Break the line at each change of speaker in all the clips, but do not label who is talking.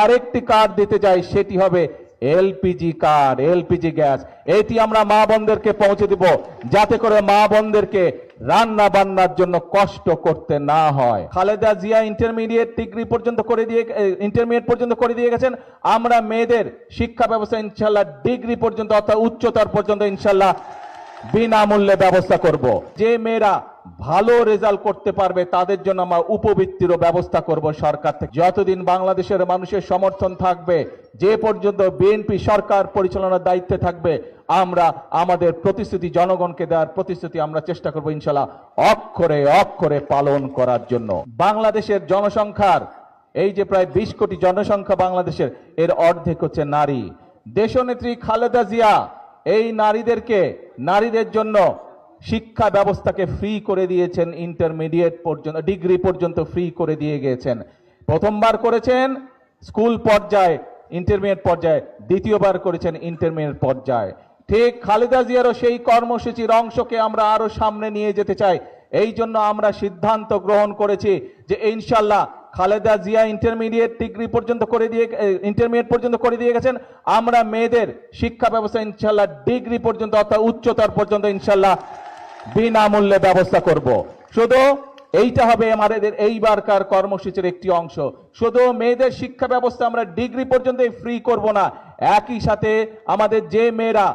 আরেকটি কার্ড দিতে চাই, সেটি হবে এলপিজি কার্ড, এলপিজি গ্যাস। এটি আমরা মা বোনদেরকে পৌঁছে দিব, যাতে করে মা বোনদেরকে রান্না বান্নার জন্য কষ্ট করতে না হয়। খালেদা জিয়া ইন্টারমিডিয়েট পর্যন্ত করে দিয়ে গেছেন। আমরা মেয়েদের শিক্ষা ব্যবস্থা ইনশাল্লাহ ডিগ্রি পর্যন্ত অর্থাৎ উচ্চতর পর্যন্ত ইনশাল্লাহ বিনামূল্যে ব্যবস্থা করব। যে মেয়েরা ভালো রেজাল্ট করতে পারবে তাদের জন্য আমরা উপবৃত্তিরও ব্যবস্থা করব সরকার থেকে। যতদিন বাংলাদেশের মানুষের সমর্থন থাকবে, যে পর্যন্ত বিএনপি সরকার পরিচালনার দায়িত্বে থাকবে, আমরা আমাদের প্রতিশ্রুতি, জনগণকে দেওয়ার প্রতিশ্রুতি আমরা চেষ্টা করব ইনশাল্লাহ অক্ষরে অক্ষরে পালন করার জন্য। বাংলাদেশের জনসংখ্যার এই যে প্রায় 20 কোটি জনসংখ্যা বাংলাদেশের, এর অর্ধেক হচ্ছে নারী। দেশনেত্রী খালেদা জিয়া এই নারীদের জন্য শিক্ষা ব্যবস্থাকে ফ্রি করে দিয়েছেন, ইন্টারমিডিয়েট পর্যন্ত ডিগ্রি পর্যন্ত ফ্রি করে দিয়ে গিয়েছেন। প্রথমবার করেছেন স্কুল পর্যায়ে, ইন্টারমিডিয়েট পর্যায়ে, দ্বিতীয়বার করেছেন ইন্টারমিডিয়েট পর্যায়ে। ঠিক খালেদা জিয়ারও সেই কর্মসূচির অংশকে আমরা আরো সামনে নিয়ে যেতে চাই। এই জন্য আমরা সিদ্ধান্ত গ্রহণ করেছি যে ইনশাল্লাহ খালেদা জিয়া ইন্টারমিডিয়েট পর্যন্ত করে দিয়ে গেছেন। আমরা মেয়েদের শিক্ষা ব্যবস্থা ইনশাল্লাহ ডিগ্রি পর্যন্ত অর্থাৎ উচ্চতর পর্যন্ত ইনশাল্লাহ বিনামূল্যে ব্যবস্থা করব। শুধু এইটা হবে আমাদের এইবারকার কর্মসূচির একটি অংশ। শুধু মেয়েদের শিক্ষা ব্যবস্থা আমরা ডিগ্রি পর্যন্ত ফ্রি করব না, একই সাথে আমাদের যে মেয়েরা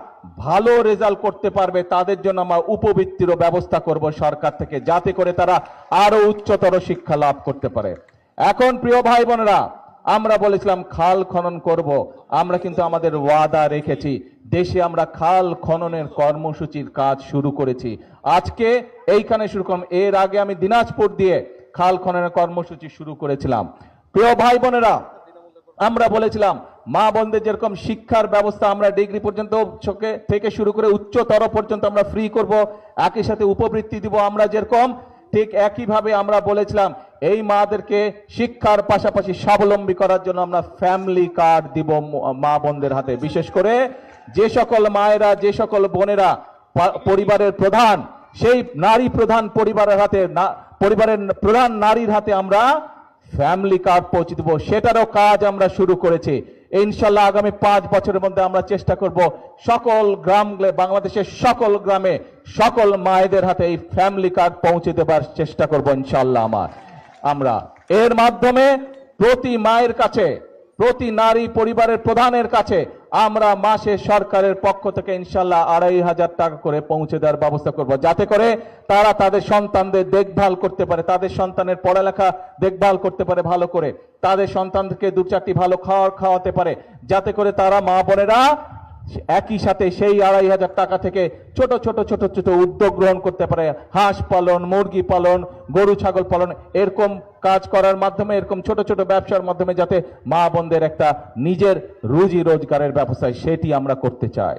ভালো রেজাল্ট করতে পারবে তাদের জন্য আমরা উপবৃত্তিরও ব্যবস্থা করব সরকার থেকে, যাতে করে তারা আরো উচ্চতর শিক্ষা লাভ করতে পারে। এখন প্রিয় ভাই বোনেরা, আমরা বলেছিলাম খাল খনন করব, আমরা কিন্তু আমাদের ওয়াদা রেখেছি। দেশে আমরা খাল খননের কর্মসূচির কাজ শুরু করেছি। আজকে এইখানে শুরু করলাম, এর আগে আমি দিনাজপুর দিয়ে খাল খননের কর্মসূচি শুরু করেছিলাম। প্রিয় ভাই বোনেরা, আমরা বলেছিলাম মা বোনদের যেরকম শিক্ষার ব্যবস্থা আমরা ডিগ্রি পর্যন্ত থেকে শুরু করে উচ্চতর পর্যন্ত আমরা ফ্রি করব, একই সাথে উপবৃত্তি দিব আমরা যেরকম, ঠিক একইভাবে আমরা বলেছিলাম এই মাদেরকে শিক্ষার পাশাপাশি স্বাবলম্বী করার জন্য আমরা ফ্যামিলি কার্ড দিব মা বোনদের হাতে। বিশেষ করে যে সকল মায়েরা, যে সকল বোনেরা পরিবারের প্রধান, সেই নারী প্রধান পরিবারের প্রধান নারীর হাতে আমরা ফ্যামিলি কার্ড পৌঁছে দেব, সেটারও কাজ আমরা শুরু করেছি। ইনশাল্লাহ আগামী 5 বছরের মধ্যে আমরা চেষ্টা করব সকল বাংলাদেশের সকল গ্রামে সকল মায়েদের হাতে এই ফ্যামিলি কার্ড পৌঁছে দেবার চেষ্টা করব ইনশাল্লাহ। আমরা এর মাধ্যমে প্রতি মায়ের কাছে, প্রতি নারী পরিবারের প্রধানের কাছে আমরা মাসে সরকারের পক্ষ থেকে ইনশাল্লাহ 2500 টাকা করে পৌঁছে দেওয়ার ব্যবস্থা করব, যাতে করে তারা তাদের সন্তানদের দেখভাল করতে পারে, তাদের সন্তানের পড়ালেখা দেখভাল করতে পারে ভালো করে, তাদের সন্তানকে 2-4টি ভালো খাওয়াতে পারে, যাতে করে তারা মা বোনেরা একই সাথে সেই 2500 টাকা থেকে ছোট ছোট উদ্যোগ গ্রহণ করতে পারে। হাঁস পালন, মুরগি পালন, গরু ছাগল পালন, এরকম কাজ করার মাধ্যমে, এরকম ছোট ছোট ব্যবসার মাধ্যমে যাতে মা বোনদের একটা নিজের রুজি রোজগারের ব্যবস্থা, সেটি আমরা করতে চাই।